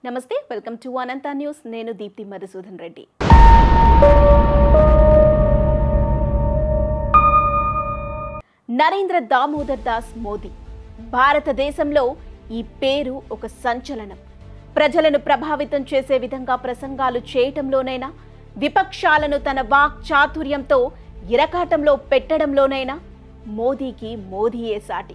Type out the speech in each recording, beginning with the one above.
నమస్తే welcome to Anantha news నేను దీప్తి మధుసూదన్ రెడ్డి నరేంద్ర దామోదర్ దాస్ మోదీ భారతదేశంలో ఈ పేరు ఒక సంచలనం ప్రజలను ప్రభావితం చేసే విధంగా ప్రసంగాలు చేయటంలోనైనా విపక్షాలను తన వాక్ చాతుర్యంతో ఇరకాటంలో పెట్టడంలోనైనా మోదీకి మోదీయే సాటి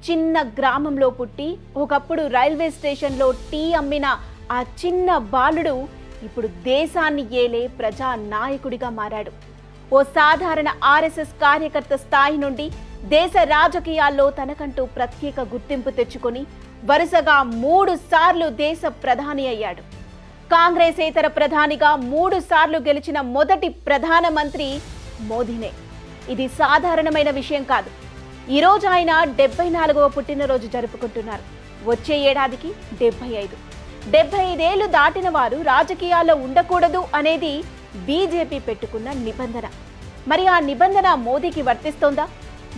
చిన్న గ్రామంలో పుట్టి ఒకప్పుడు రైల్వే స్టేషన్లో టీ అమ్మిన ఆ చిన్న బాలుడు ఇప్పుడు దేశాన్ని ఏలే ప్రజా నాయకుడిగా మారాడు ఓ సాధారణ ఆర్ఎస్ఎస్ కార్యకర్త స్థాయి నుండి దేశ రాజకీయాల్లో తనకంటూ ప్రత్యేక గుర్తింపు తెచ్చుకొని వరుసగా 3 సార్లు దేశ ప్రధాని అయ్యాడు కాంగ్రెసేతర ప్రధానిగా 3 సార్లు గెలిచిన మొదటి ప్రధానమంత్రి మోదీనే ఇది సాధారణమైన విషయం కాదు ఈ రోజు ఆయన 74వ పుట్టినరోజు జరుపుకుంటున్నారు వచ్చే ఏడాదికి 75 ఏళ్లు దాటిన వారు రాజకీయాల్లో ఉండకూడదు అనేది బీజేపీ పెట్టుకున్న నిబంధన మరి ఆ నిబంధన మోదీకి వర్తిస్తోందా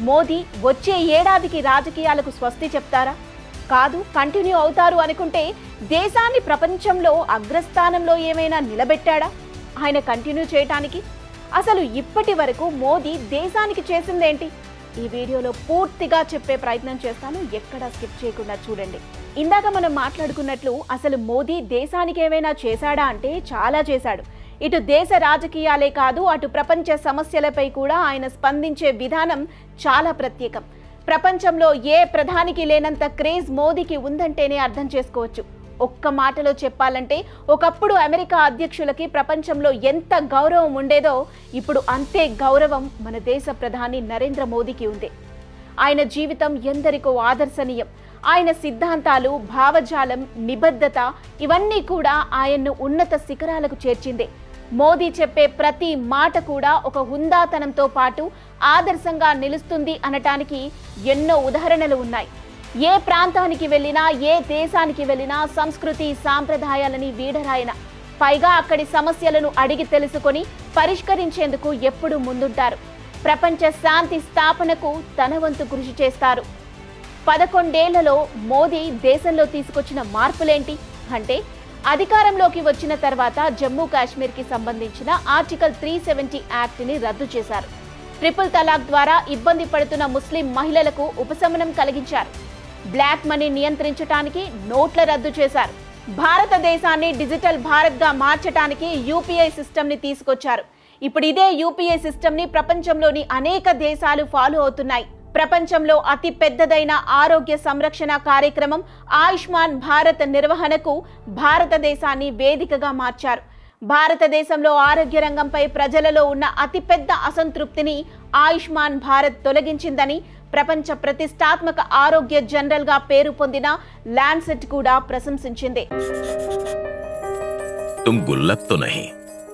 మోదీ వచ్చే ఏడాదికి రాజకీయాలకు స్వస్తి చెప్తారా కాదు కంటిన్యూ అవుతారు అనుకుంటే దేశాన్ని ప్రపంచంలో అగ్రస్థానంలో ఏమైనా నిలబెట్టాడా ఆయన కంటిన్యూ చేయటానికి అసలు ఇప్పటి వరకు మోదీ దేశానికి చేసిందేంటి ఈ వీడియోలో పూర్తిగా చెప్పే ప్రయత్నం చేస్తాను ఎక్కడా స్కిప్ చేయకుండా చూడండి ఇందాక మనం మాట్లాడుకున్నట్లు అసలు మోదీ దేశానికి ఏమైనా చేశాడా అంటే చాలా చేశాడు ఇటు దేశ రాజకీయాలే కాదు అటు ప్రపంచ సమస్యలపై కూడా ఆయన స్పందించే విధానం చాలా ప్రత్యేకం ప్రపంచంలో ఏ ప్రధానికి లేనంత క్రేజ్ మోదీకి ఉందంటేనే అర్థం చేసుకోవచ్చు ఒక్క మాటలో చెప్పాలంటే ఒకప్పుడు అమెరికా అధ్యక్షులకి ప్రపంచంలో ఎంత గౌరవం ఉండేదో ఇప్పుడు అంతే గౌరవం మన దేశ ప్రధాని నరేంద్ర మోదీకి ఉంది ఆయన జీవితం ఎందరికో ఆదర్శనీయం ఆయన సిద్ధాంతాలు భావజాలం నిబద్ధత ఇవన్నీ కూడా ఆయన్ను ఉన్నత శిఖరాలకు చేర్చిందే మోదీ చెప్పే ప్రతి మాట కూడా ఒక హుందాతనంతో పాటు ఆదర్శంగా నిలుస్తుంది అనటానికి ఎన్నో ఉదాహరణలు ఉన్నాయి ఏ ప్రాంతానికి వెళ్ళినా ఏ దేశానికి వెళ్ళినా సంస్కృతి సాంప్రదాయాలని వీడరాయన పైగా అక్కడి సమస్యలను అడిగి తెలుసుకొని పరిష్కరించేందుకు ఎప్పుడూ ముందుంటారు ప్రపంచ శాంతి స్థాపనకు తన వంతు కృషి చేస్తారు 11 ఏళ్లలో మోదీ దేశంలో తీసుకొచ్చిన మార్పులేంటి అంటే అధికారంలోకి వచ్చిన తర్వాత జమ్మూ కాశ్మీర్కి సంబంధించిన ఆర్టికల్ 370 యాక్ట్ని రద్దు చేశారు ట్రిపుల్ తలాక్ ద్వారా ఇబ్బంది పడుతున్న ముస్లిం మహిళలకు ఉపశమనం కలిగించారు బ్లాక్ మనీ నియంత్రించడానికి నోట్ల రద్దు చేశారు భారతదేశాన్ని డిజిటల్ భారత్గా మార్చడానికి యూపీఐ సిస్టమ్ని తీసుకొచ్చారు ఇప్పుడు ఇదే యూపీఐ సిస్టమ్ని ప్రపంచంలోని అనేక దేశాలు ఫాలో అవుతున్నాయి ప్రపంచంలో అతి పెద్దదైన ఆరోగ్య సంరక్షణ కార్యక్రమం ఆయుష్మాన్ భారత్ నిర్వహణకు భారతదేశాన్ని వేదికగా మార్చారు భారతదేశంలో ఆరోగ్య రంగంపై ప్రజలలో ఉన్న అతిపెద్ద అసంతృప్తిని ఆయుష్మాన్ భారత్ తొలగించిందని ప్రపంచ ప్రతిష్టాత్మక ఆరోగ్య జనరల్ గా పేరు పొందిన ల్యాన్సెట్ కూడా ప్రశంసించింది तुम गुल्लक तो नहीं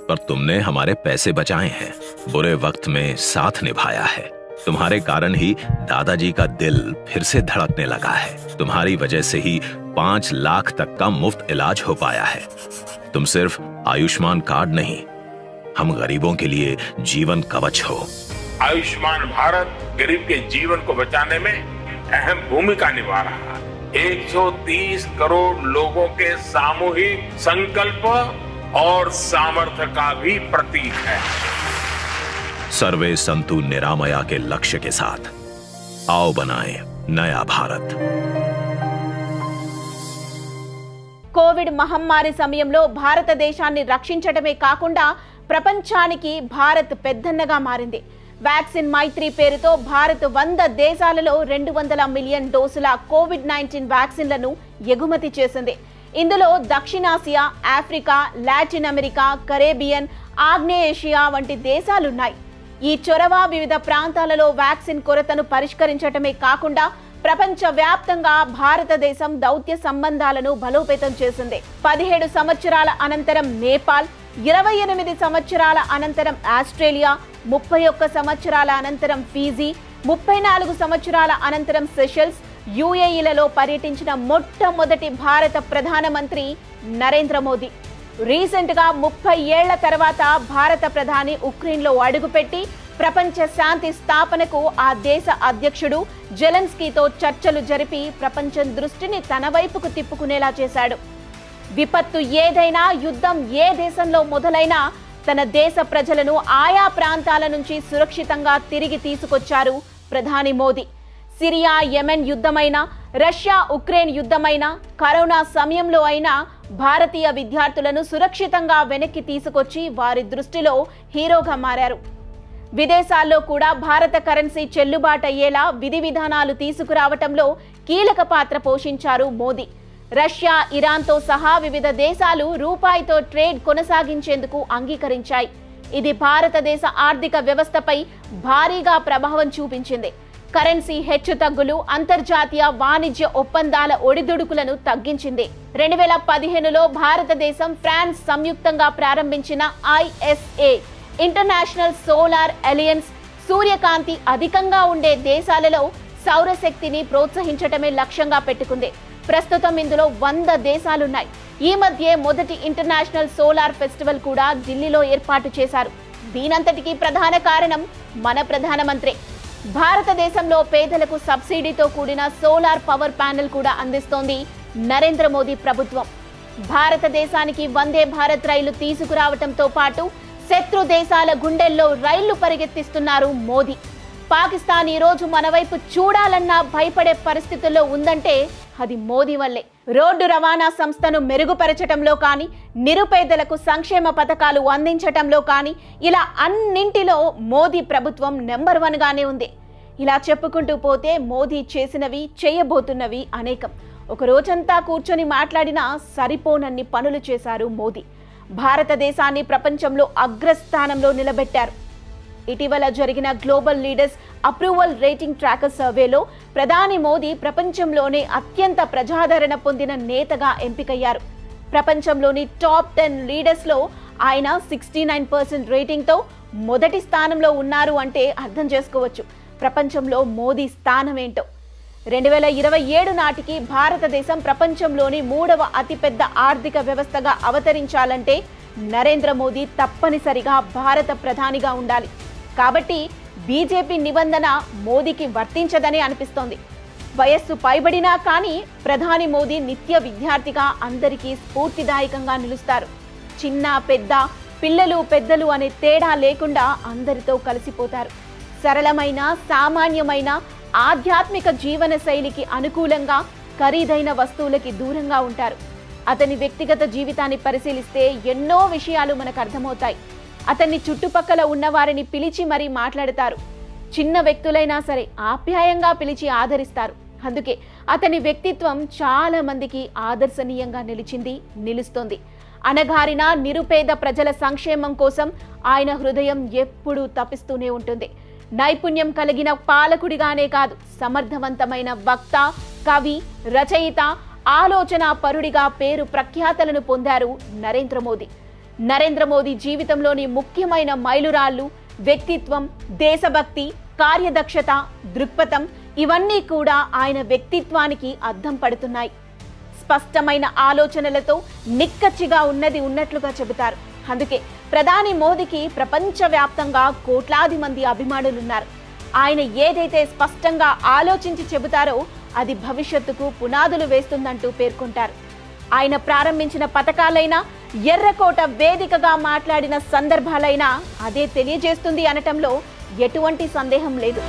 पर तुमने हमारे पैसे बचाए हैं बुरे वक्त में साथ निभाया है तुम्हारे कारण ही दादाजी का दिल फिर से धड़कने लगा है तुम्हारी वजह से ही 5 लाख तक का मुफ्त इलाज हो पाया है तुम सिर्फ आयुष्मान कार्ड नहीं हम गरीबों के लिए जीवन कवच हो आयुष्मान भारत गरीब के जीवन को बचाने में अहम भूमिका निभा रहा है 130 करोड़ लोगों के सामूहिक संकल्प और सामर्थ्य का भी प्रतीक है सर्वे संतु निरामया के लक्ष्य के साथ आओ बनाएं नया भारत కోవిడ్ మహమ్మారి సమయంలో భారతదేశాన్ని రక్షించడమే కాకుండా ప్రపంచానికి భారత్ పెద్దన్నగా మారింది వ్యాక్సిన్ మైత్రి పేరుతో భారత్ 100 దేశాలలో 200 మిలియన్ డోసుల కోవిడ్-19 వ్యాక్సిన్లను ఎగుమతి చేసింది ఇందులో దక్షిణాసియా ఆఫ్రికా లాటిన్ అమెరికా కరేబియన్ ఆగ్నేయేషియా వంటి దేశాలున్నాయి ఈ చొరవ వివిధ ప్రాంతాలలో వ్యాక్సిన్ కొరతను పరిష్కరించడమే కాకుండా ప్రపంచవ్యాప్తంగా భారతదేశం దౌత్య సంబంధాలను బలోపేతం చేసింది 17 సంవత్సరాల అనంతరం నేపాల్ 28 సంవత్సరాల అనంతరం ఆస్ట్రేలియా 31 సంవత్సరాల అనంతరం ఫీజీ 34 సంవత్సరాల అనంతరం సెషెల్స్ యుఏఈలలో పర్యటించిన మొట్టమొదటి భారత ప్రధానమంత్రి నరేంద్ర మోదీ రీసెంట్ గా 30 ఏళ్ల తర్వాత భారత ప్రధాని ఉక్రెయిన్లో అడుగుపెట్టి ప్రపంచ శాంతి స్థాపనకు ఆ దేశ అధ్యక్షుడు జెలెన్స్కీతో చర్చలు జరిపి ప్రపంచం దృష్టిని తన వైపుకు తిప్పుకునేలా చేశాడు విపత్తు ఏదైనా, యుద్ధం ఏ దేశంలో మొదలైనా తన దేశ ప్రజలను ఆయా ప్రాంతాల నుంచి సురక్షితంగా తిరిగి తీసుకొచ్చారు ప్రధాని మోదీ. సిరియా, యెమెన్ యుద్ధమైనా, రష్యా ఉక్రెయిన్ యుద్ధమైనా, కరోనా సమయంలో అయినా భారతీయ విద్యార్థులను సురక్షితంగా వెనక్కి తీసుకొచ్చి వారి దృష్టిలో హీరోగా మారారు. విదేశాల్లో కూడా భారత కరెన్సీ చెల్లుబాటు అయ్యేలా విధి విధానాలు తీసుకురావటంలో కీలక పాత్ర పోషించారు మోదీ. రష్యా, ఇరాన్తో సహా వివిధ దేశాలు రూపాయితో ట్రేడ్ కొనసాగించేందుకు అంగీకరించాయి. ఇది భారతదేశ ఆర్థిక వ్యవస్థపై భారీగా ప్రభావం చూపించింది. కరెన్సీ హెచ్చుతగ్గులు అంతర్జాతీయ వాణిజ్య ఒప్పందాల ఒడిదుడుకులను తగ్గించింది. 2015లో భారతదేశం, ఫ్రాన్స్ సంయుక్తంగా ప్రారంభించిన ISA ఇంటర్నేషనల్ సోలార్ అలయన్స్ సూర్యకాంతి అధికంగా ఉండే దేశాలలో సౌరశక్తిని ప్రోత్సహించటమే లక్ష్యంగా పెట్టుకుంది. ప్రస్తుతం ఇందులో 100 దేశాలున్నాయి. ఈ మధ్య మొదటి ఇంటర్నేషనల్ సోలార్ ఫెస్టివల్ కూడా ఢిల్లీలో ఏర్పాటు చేశారు. దీనంతటికీ ప్రధాన కారణం మన ప్రధానమంత్రి. భారతదేశంలో పేదలకు సబ్సిడీతో కూడిన సోలార్ పవర్ ప్యానెల్ కూడా అందిస్తోంది నరేంద్ర మోదీ ప్రభుత్వం. భారతదేశానికి వందే భారత్ రైలు తీసుకురావటంతో పాటు శత్రు దేశాల గుండెల్లో రైళ్లు పరిగెత్తిస్తున్నారు మోదీ. పాకిస్తాన్ ఈ రోజు మన వైపు చూడాలన్నా భయపడే పరిస్థితుల్లో ఉందంటే అది మోదీ వల్లే. రోడ్డు రవాణా సంస్థను మెరుగుపరచటంలో కానీ, నిరుపేదలకు సంక్షేమ పథకాలు అందించటంలో కానీ, ఇలా అన్నింటిలో మోదీ ప్రభుత్వం నెంబర్ 1 గానే ఉంది. ఇలా చెప్పుకుంటూ పోతే మోదీ చేసినవి, చేయబోతున్నవి అనేకం. ఒక రోజంతా కూర్చొని మాట్లాడినా సరిపోనన్ని పనులు చేశారు మోదీ. భారతదేశాన్ని ప్రపంచంలో అగ్రస్థానంలో నిలబెట్టారు. ఇటీవల జరిగిన global leaders approval rating tracker సర్వేలో ప్రధాని మోదీ ప్రపంచంలోనే అత్యంత ప్రజాదరణ పొందిన నేతగా ఎంపికయ్యారు. ప్రపంచంలోని టాప్ 10 లీడర్స్లో ఆయన 69% రేటింగ్తో మొదటి స్థానంలో ఉన్నారు అంటే అర్థం చేసుకోవచ్చు ప్రపంచంలో మోదీ స్థానం ఏంటో. 2027 నాటికి భారతదేశం ప్రపంచంలోని 3వ అతిపెద్ద ఆర్థిక వ్యవస్థగా అవతరించాలంటే నరేంద్ర మోదీ తప్పనిసరిగా భారత ప్రధానిగా ఉండాలి. కాబట్టి బీజేపీ నిబంధన మోదీకి వర్తించదని అనిపిస్తోంది. వయస్సు పైబడినా కానీ ప్రధాని మోదీ నిత్య విద్యార్థిగా అందరికీ స్ఫూర్తిదాయకంగా నిలుస్తారు. చిన్న పెద్ద, పిల్లలు పెద్దలు అనే తేడా లేకుండా అందరితో కలిసిపోతారు. సరళమైన, సామాన్యమైన, ఆధ్యాత్మిక జీవన శైలికి అనుకూలంగా, ఖరీదైన వస్తువులకి దూరంగా ఉంటారు. అతని వ్యక్తిగత జీవితాన్ని పరిశీలిస్తే ఎన్నో విషయాలు మనకు అర్థమవుతాయి. అతన్ని చుట్టుపక్కల ఉన్నవారిని పిలిచి మరీ మాట్లాడతారు. చిన్న వ్యక్తులైనా సరే ఆప్యాయంగా పిలిచి ఆదరిస్తారు. అందుకే అతని వ్యక్తిత్వం చాలా మందికి ఆదర్శనీయంగా నిలుస్తోంది. అణగారిన నిరుపేద ప్రజల సంక్షేమం కోసం ఆయన హృదయం ఎప్పుడూ తపిస్తూనే ఉంటుంది. నైపుణ్యం కలిగిన పాలకుడిగానే కాదు, సమర్థవంతమైన వక్త, కవి, రచయిత, ఆలోచన పరుడిగా పేరు ప్రఖ్యాతలను పొందారు నరేంద్ర మోదీ. నరేంద్ర మోదీ జీవితంలోని ముఖ్యమైన మైలురాళ్లు వ్యక్తిత్వం, దేశభక్తి, కార్యదక్షత, దృక్పథం ఇవన్నీ కూడా ఆయన వ్యక్తిత్వానికి అద్దం పడుతున్నాయి. స్పష్టమైన ఆలోచనలతో నిక్కచ్చిగా ఉన్నది ఉన్నట్లుగా చెబుతారు. అందుకే ప్రధాని మోదీకి ప్రపంచవ్యాప్తంగా కోట్లాది మంది అభిమానులున్నారు. ఆయన ఏదైతే స్పష్టంగా ఆలోచించి చెబుతారో అది భవిష్యత్తుకు పునాదులు వేస్తుందంటూ పేర్కొంటారు. ఆయన ప్రారంభించిన పథకాలైనా, ఎర్రకోట వేదికగా మాట్లాడిన సందర్భాలైనా అదే తెలియజేస్తుంది అనటంలో ఎటువంటి సందేహం లేదు.